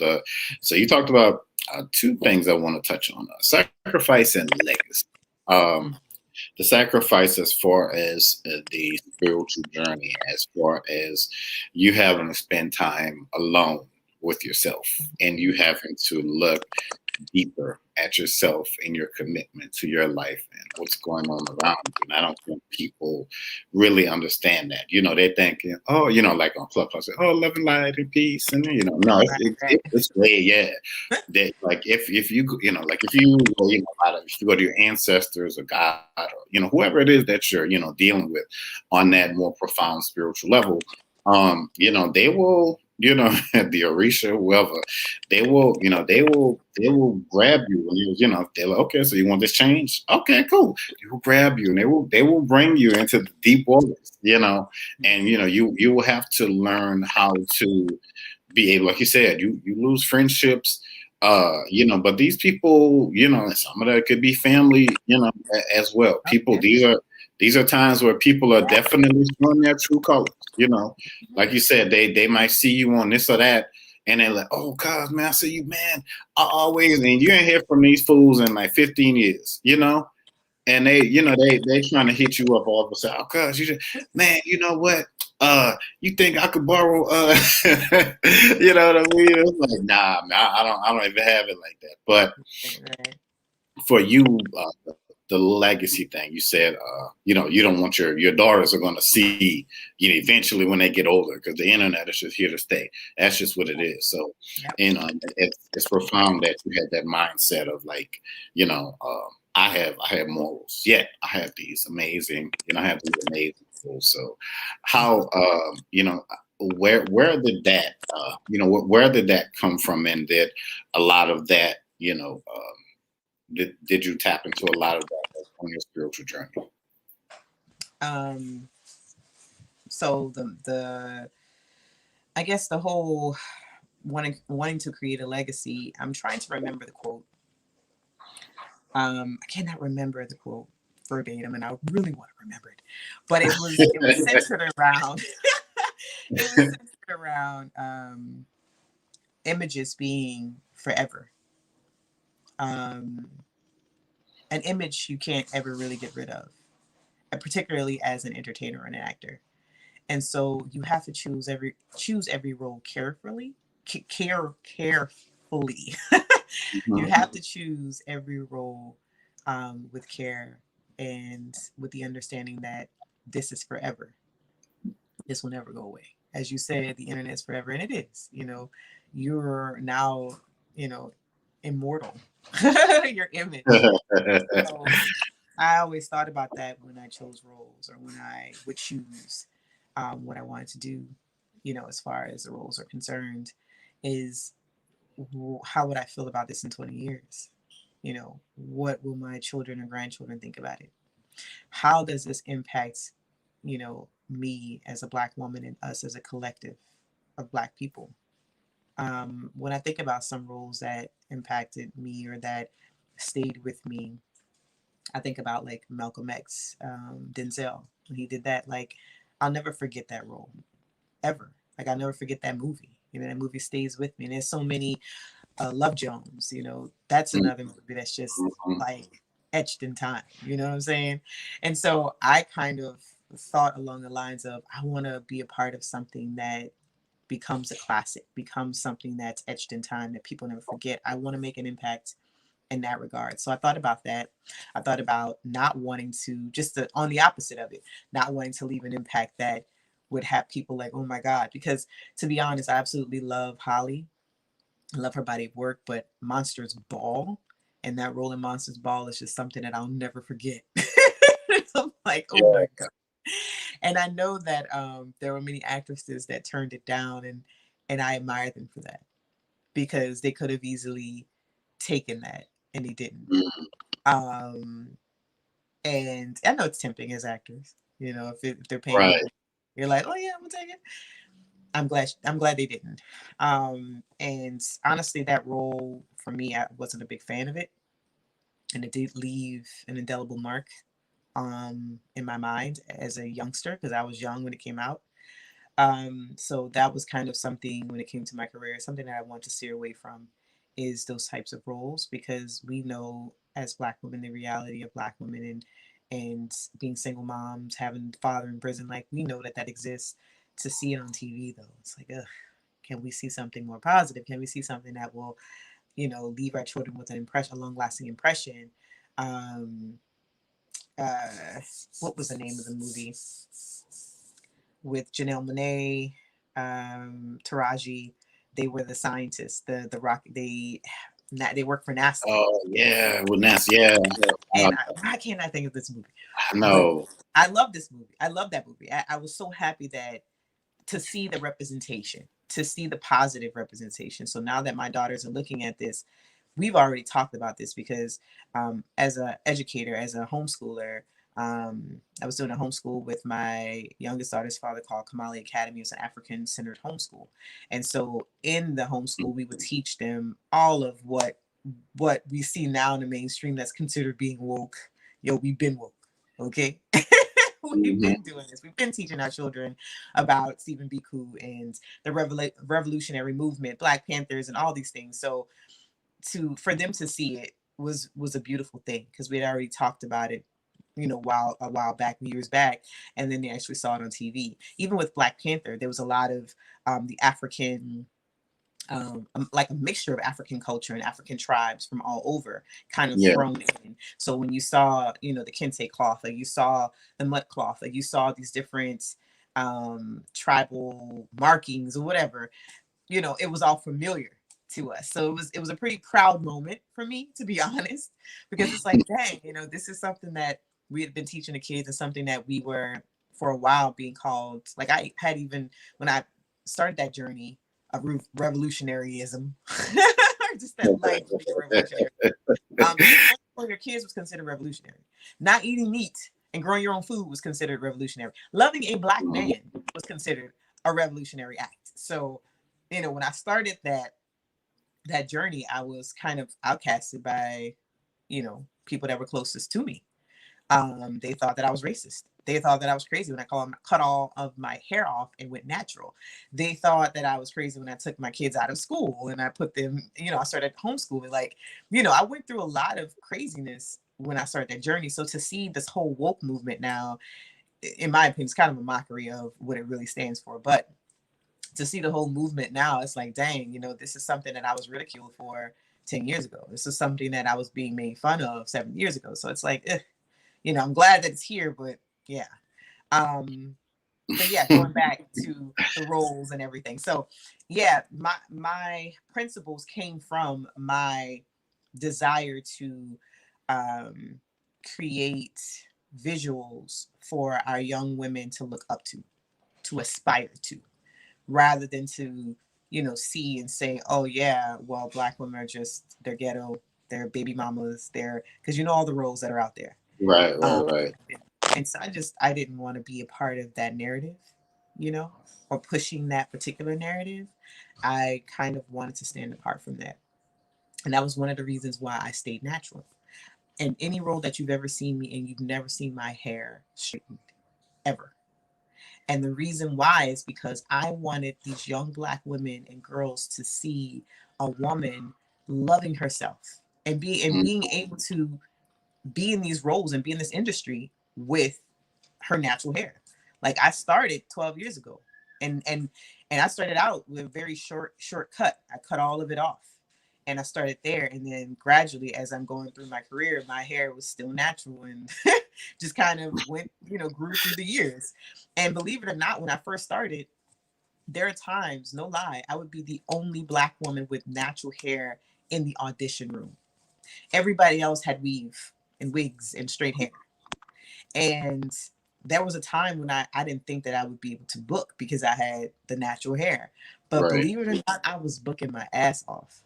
you talked about two things I want to touch on: sacrifice and legacy. Um, the sacrifice as far as the spiritual journey, as far as you having to spend time alone with yourself, and you having to look deeper at yourself and your commitment to your life and what's going on around you. And I don't think people really understand that. They think, oh, like on Clubhouse, oh, love and light and peace, and no, Right, right. it's way, yeah. That like if you like if you go, if you go to your ancestors or God or whoever it is that you're dealing with on that more profound spiritual level, they will, the Orisha, whoever, they will grab you, and they're like, okay, so you want this change? Okay, cool. They will grab you, and they will bring you into the deep waters, and you will have to learn how to be able, like you said, you lose friendships, but these people, some of that could be family, as well. People, Okay. these are times where people are definitely showing their true colors, like you said, they might see you on this or that, and they're like, oh, cuz, man, I see you, man. I always, and you ain't hear from these fools in like 15 years, and they trying to hit you up all of a sudden. Oh, cuz, man, you know what? You think I could borrow? You know what I mean? It's like, nah, man, I don't even have it like that. But Right, for you, the legacy thing, you said, you don't want your daughters are going to see, eventually when they get older, because the internet is just here to stay. That's just what it is. So, yep. it's profound that you had that mindset of like, I have morals. Yet I have these amazing, I have these amazing tools. So, how, where did that, where did that come from, and did a lot of that, did you tap into a lot of that on your spiritual journey? Um, so the I guess the whole wanting to create a legacy. I'm trying to remember the quote. I cannot remember the quote verbatim, and I really want to remember it. But it was centered around it was centered around images being forever. Um, an image you can't ever really get rid of. particularly as an entertainer and an actor. And so you have to choose every role carefully, carefully. You Mhm. have to choose every role with care and with the understanding that this is forever. This will never go away. As you said, the internet is forever, and it is. You're now, you know, immortal. Your image. So I always thought about that when I chose roles or when I would choose what I wanted to do, as far as the roles are concerned, is how would I feel about this in 20 years? What will my children and grandchildren think about it? How does this impact, me as a Black woman and us as a collective of Black people? When I think about some roles that impacted me or that stayed with me, I think about like Malcolm X, Denzel. When he did that, like, I'll never forget that role ever. Like, I'll never forget that movie. That movie stays with me. And there's so many Love Jones, that's another movie that's just Mhm. like etched in time. You know what I'm saying? And so I kind of thought along the lines of I want to be a part of something that becomes a classic, becomes something that's etched in time that people never forget. I want to make an impact in that regard. So I thought about that. I thought about not wanting to, on the opposite of it, not wanting to leave an impact that would have people like, oh my God. Because to be honest, I absolutely love Holly. I love her body of work, but Monsters Ball and that role in Monsters Ball is just something that I'll never forget. I'm like, oh Yeah. my God. And I know that there were many actresses that turned it down, and I admire them for that because they could have easily taken that and they didn't. Mhm. Um, and I know it's tempting as actors, if they're paying you, Right. you're like, oh yeah, I'm gonna take it. I'm glad they didn't. And honestly, that role for me, I wasn't a big fan of it, and it did leave an indelible mark in my mind as a youngster because I was young when it came out. So that was kind of something when it came to my career, something that I want to steer away from is those types of roles because we know as Black women the reality of Black women and being single moms, having father in prison, like we know that that exists. To see it on TV though, it's like, ugh, can we see something more positive? Can we see something that will, leave our children with an impression, a long lasting impression? Um, uh, what was the name of the movie with Janelle Monáe, Taraji? They were the scientists, the rock. They work for NASA, Oh yeah, well, that's yeah. Uh, and why can't I think of this movie? I But know. I love this movie. I love that movie. I was so happy that to see the representation, to see the positive representation. So now that my daughters are looking at this, we've already talked about this because as an educator, as a homeschooler, I was doing a homeschool with my youngest daughter's father called Kamali Academy. It's an African-centered homeschool. And so in the homeschool, we would teach them all of what we see now in the mainstream that's considered being woke. Yo, we've been woke. Okay. We've Mhm. been doing this. We've been teaching our children about Stephen Biko and the revolutionary movement, Black Panthers, and all these things. So for them to see it was a beautiful thing because we had already talked about it, a while back, years back, and then they actually saw it on TV. Even with Black Panther, there was a lot of the African like a mixture of African culture and African tribes from all over kind of Yeah. thrown in. So when you saw, the kente cloth, like you saw the mud cloth, like you saw these different tribal markings or whatever, it was all familiar to us. So it was a pretty proud moment for me, to be honest, because it's like, dang, this is something that we had been teaching the kids and something that we were for a while being called. Like I had even when I started that journey of revolutionaryism, just that light revolutionary. Even for your kids was considered revolutionary. Not eating meat and growing your own food was considered revolutionary. Loving a Black Mhm. man was considered a revolutionary act. So, when I started that journey, I was kind of outcasted by, people that were closest to me. They thought that I was racist. They thought that I was crazy when I cut all of my hair off and went natural. They thought that I was crazy when I took my kids out of school and I put them, I started homeschooling. Like, I went through a lot of craziness when I started that journey. So to see this whole woke movement now, in my opinion, it's kind of a mockery of what it really stands for. But to see the whole movement now, it's like, dang, this is something that I was ridiculed for 10 years ago. This is something that I was being made fun of 7 years ago. So it's like, I'm glad that it's here, but yeah. But yeah, going back to the roles and everything. So yeah, my principles came from my desire to create visuals for our young women to look up to aspire to, rather than to, see and say, oh yeah, well, Black women are just, they're ghetto, they're baby mamas, they're, because all the roles that are out there. Right, Um, right. and so I didn't want to be a part of that narrative, or pushing that particular narrative. I kind of wanted to stand apart from that. And that was one of the reasons why I stayed natural. And any role that you've ever seen me in, you've never seen my hair straightened, ever. And the reason why is because I wanted these young Black women and girls to see a woman loving herself and being able to be in these roles and be in this industry with her natural hair. Like, I started 12 years ago, and I started out with a very short cut. I cut all of it off, and I started there, and then gradually, as I'm going through my career, my hair was still natural and just kind of went, grew through the years. And believe it or not, when I first started, there are times, no lie, I would be the only Black woman with natural hair in the audition room. Everybody else had weave and wigs and straight hair. And there was a time when I didn't think that I would be able to book because I had the natural hair. But Right. believe it or not, I was booking my ass off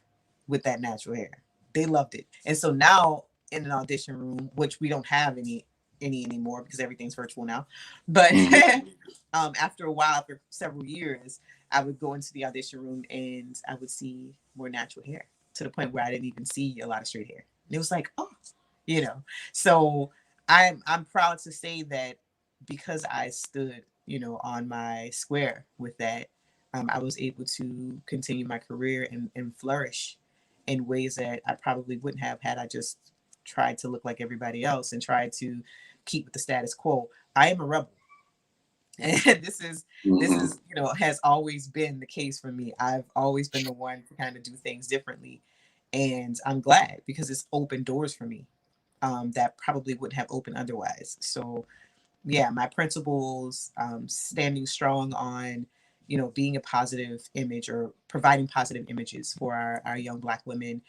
with that natural hair. They loved it. And so now in an audition room, which we don't have any anymore because everything's virtual now. But after a while, for several years, I would go into the audition room and I would see more natural hair, to the point where I didn't even see a lot of straight hair. And it was like, oh, So I'm proud to say that because I stood, on my square with that, I was able to continue my career and flourish in ways that I probably wouldn't have had I just tried to look like everybody else and tried to keep with the status quo. I am a rebel. And this is has always been the case for me. I've always been the one to kind of do things differently, and I'm glad because it's opened doors for me that probably wouldn't have opened otherwise. So yeah, my principles, standing strong on, being a positive image or providing positive images for our young Black women,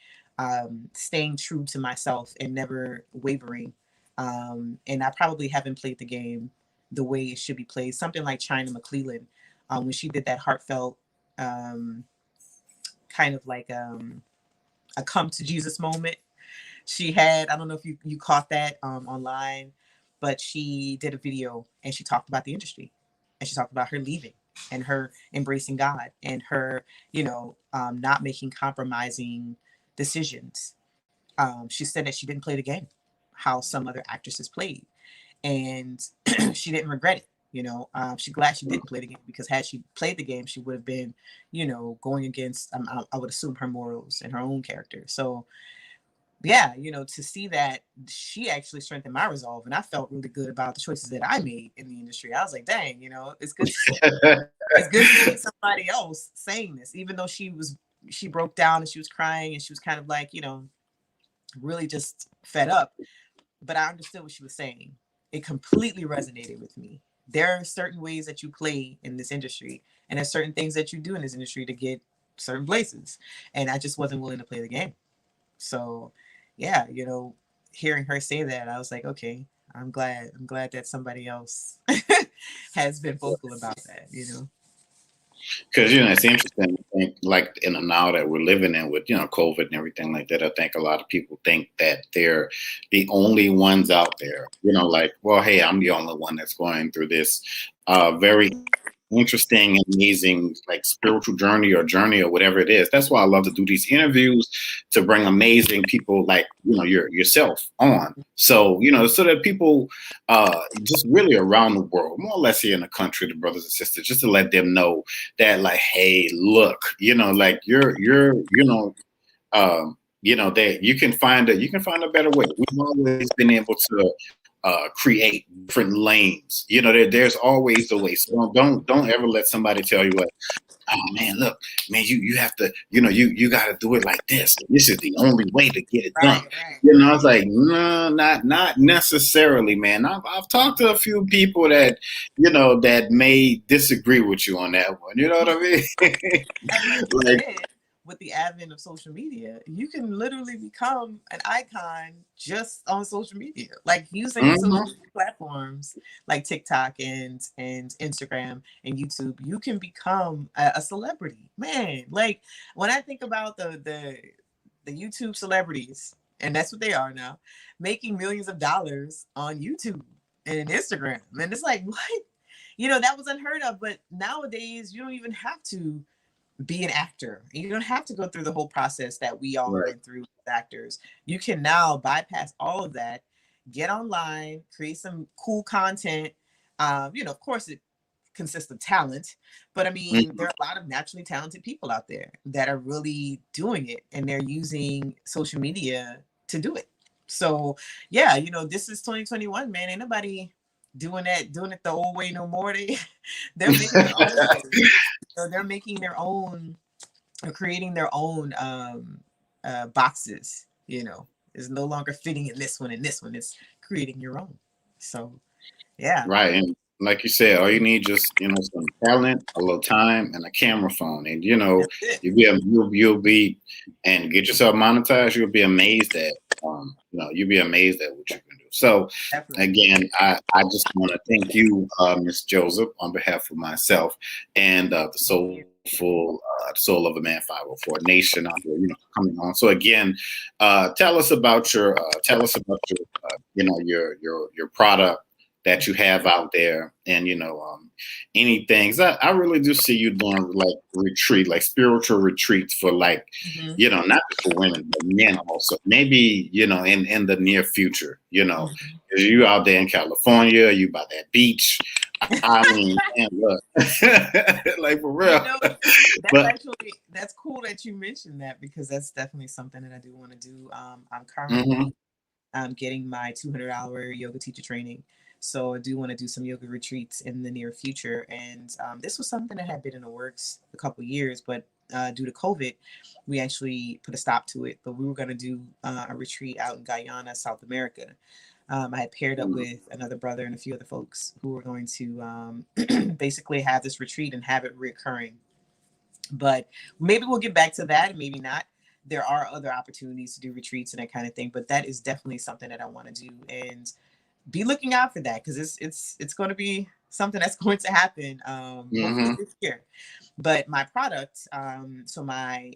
staying true to myself and never wavering. And I probably haven't played the game the way it should be played. Something like China McClellan, when she did that heartfelt, kind of like a come to Jesus moment. She had, I don't know if you caught that online, but she did a video and she talked about the industry, and she talked about her leaving and her embracing God and her, not making compromising decisions. She said that she didn't play the game how some other actresses played, and she didn't regret it. She's glad she didn't play the game, because had she played the game, she would have been, going against, I would assume, her morals and her own character. So yeah, to see that she actually strengthened my resolve, and I felt really good about the choices that I made in the industry. I was like, dang, it's good to see. It's good to see somebody else saying this, even though she broke down and she was crying and she was kind of like, really just fed up. But I understood what she was saying. It completely resonated with me. There are certain ways that you play in this industry, and there's certain things that you do in this industry to get certain places. And I just wasn't willing to play the game. So yeah, hearing her say that, I was like, okay, I'm glad that somebody else has been vocal about that. Because it's interesting. I think, like in the now that we're living in with COVID and everything like that, I think a lot of people think that they're the only ones out there. Like, well, hey, I'm the only one that's going through this very interesting and amazing, like, spiritual journey or whatever it is. That's why I love to do these interviews, to bring amazing people like yourself on, so so that people just really around the world, more or less here in the country, the brothers and sisters, just to let them know that, like, hey, look, like you're that you can find a better way. We've always been able to create different lanes. There's always a way. So don't ever let somebody tell you, like, oh man, look, man, you have to, you got to do it like this. This is the only way to get it done. Right. I was like, no, not necessarily, man. I've talked to a few people that, that may disagree with you on that one. You know what I mean? And like you Like, said, with the advent of social media, you can literally become an icon just on social media, like using social mhm, media platforms like TikTok and Instagram and YouTube. You can become a celebrity, man. Like when I think about the YouTube celebrities, and that's what they are now, making millions of dollars on YouTube and Instagram, and it's like, what? That was unheard of. But nowadays, you don't even have to be an actor. You don't have to go through the whole process that we all right. went through as actors. You can now bypass all of that, get online, create some cool content. Of course, it consists of talent, but I mean, Mhm. there are a lot of naturally talented people out there that are really doing it, and they're using social media to do it. So, yeah, this is 2021, man. Ain't nobody doing it the old way no more. They're making their own way. So they're making their own, or creating their own boxes. It's no longer fitting in this one and this one. It's creating your own. So yeah, Right. And like you said, all you need just, some talent, a little time, and a camera phone. And that's it. you'll be and get yourself monetized, you'll be amazed at what you can do. So Definitely. again, I just want to thank you, Miss Joseph, on behalf of myself and the Thank you. Soul of a Man 504 Nation out here, coming on. So again, tell us about your your product that you have out there, and any things. I really do see you doing like spiritual retreats for, like, Mm-hmm. not just for women but men also, maybe in the near future. Mm-hmm. 'Cause you out there in California, you by that beach. I mean, man, look, like for You real. know, But that's cool that you mentioned that, because that's definitely something that I do want to do. I'm mhm, currently getting my 200-hour yoga teacher training. So I do want to do some yoga retreats in the near future. And this was something that had been in the works a couple years, but due to COVID, we actually put a stop to it. But we were going to do a retreat out in Guyana, South America. I had paired up mhm, with another brother and a few other folks who were going to basically have this retreat and have it reoccurring. But maybe we'll get back to that, maybe not. There are other opportunities to do retreats and that kind of thing, but that is definitely something that I want to do, and be looking out for that, because it's going to be something that's going to happen, hopefully mhm. this year. But my product, so my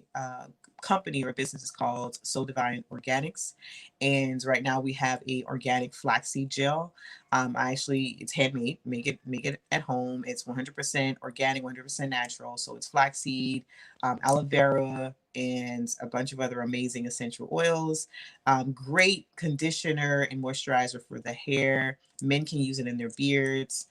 company or business is called Soul Divine Organics, and right now we have a organic flaxseed gel. It's handmade, make it at home. It's 100% organic, 100% natural. So it's flaxseed, aloe vera, and a bunch of other amazing essential oils. Great conditioner and moisturizer for the hair. Men can use it in their beards.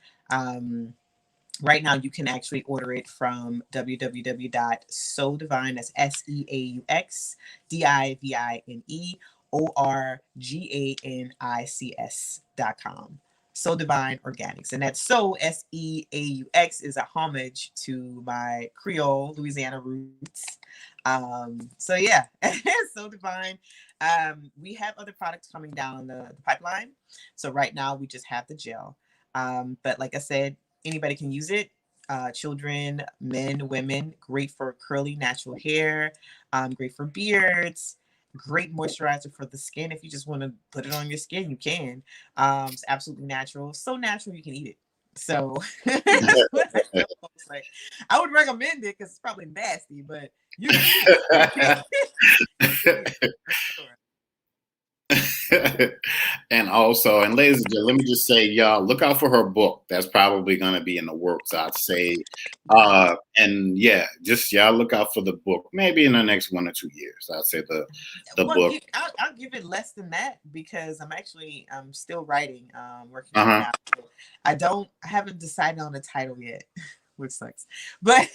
Right now you can actually order it from www.soudivine, that's SEAUXDIVINEORGANICS.com. So Divine Organics. And that's SEAUX is a homage to my Creole Louisiana roots. So yeah, So Divine. We have other products coming down the pipeline. So right now we just have the gel. But like I said, anybody can use it. Children, men, women. Great for curly natural hair. Great for beards. Great moisturizer for the skin. If you just want to put it on your skin, you can. It's absolutely natural. So natural you can eat it. So that's what I tell folks. Like, I would recommend it because it's probably nasty, but you can eat it. You can eat it for sure. And also, and ladies and gentlemen, let me just say, y'all, look out for her book. That's probably going to be in the works, I'd say. And yeah, just y'all look out for the book. Maybe in the next 1 or 2 years, I'd say the Well, book. I'll give it less than that, because I'm still writing, working Uh on it huh. now. So I haven't decided on the title yet, which sucks. But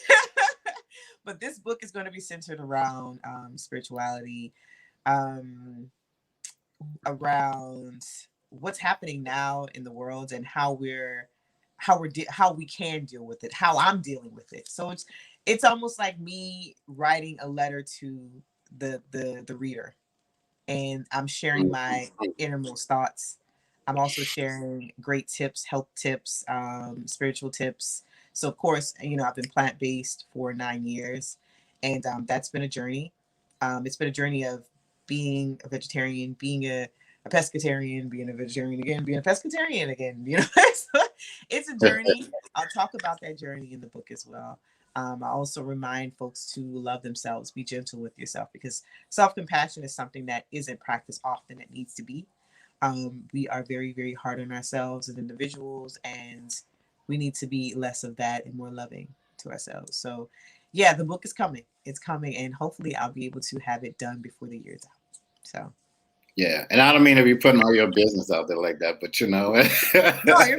but this book is going to be centered around spirituality, um, around what's happening now in the world and how we can deal with it, how I'm dealing with it. So it's almost like me writing a letter to the reader, and I'm sharing my innermost thoughts. I'm also sharing great tips, health tips, spiritual tips. So of course, I've been plant based for 9 years, and that's been a journey. It's been a journey of being a vegetarian, being a pescatarian, being a vegetarian again, being a pescatarian again. So it's a journey. I'll talk about that journey in the book as well. I also remind folks to love themselves, be gentle with yourself, because self-compassion is something that isn't practiced often. It needs to be. We are very, very hard on ourselves as individuals, and we need to be less of that and more loving to ourselves. So, yeah, the book is coming. It's coming, and hopefully, I'll be able to have it done before the year's out. So, Yeah, and I don't mean to be putting all your business out there like that, but no, you're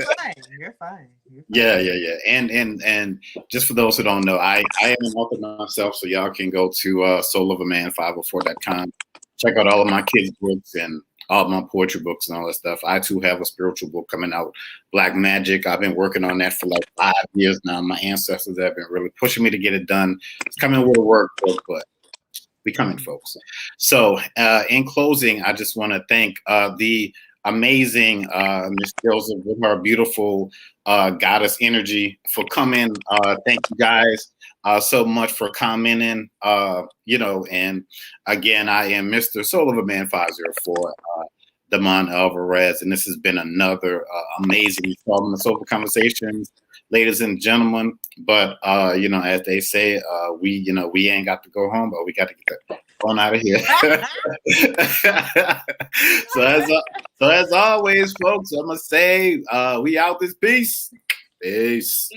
fine. You're fine. You're fine. Yeah. And just for those who don't know, I am an author myself, so y'all can go to soulofaman504.com, check out all of my kids' books and all of my poetry books and all that stuff. I too have a spiritual book coming out, Black Magic. I've been working on that for like 5 years now. My ancestors have been really pushing me to get it done. It's coming with a workbook, but we coming, folks. So in closing, I just want to thank the amazing Miss Joseph with her beautiful goddess energy for coming. Thank you guys so much for commenting. And again, I am Mr. Soul of a Man 504. Damon Alvarez, and this has been another amazing installment of Soulful Conversations, ladies and gentlemen. But as they say, we ain't got to go home, but we got to get the phone out of here. so as always, folks, I'm gonna say we out this piece. Peace.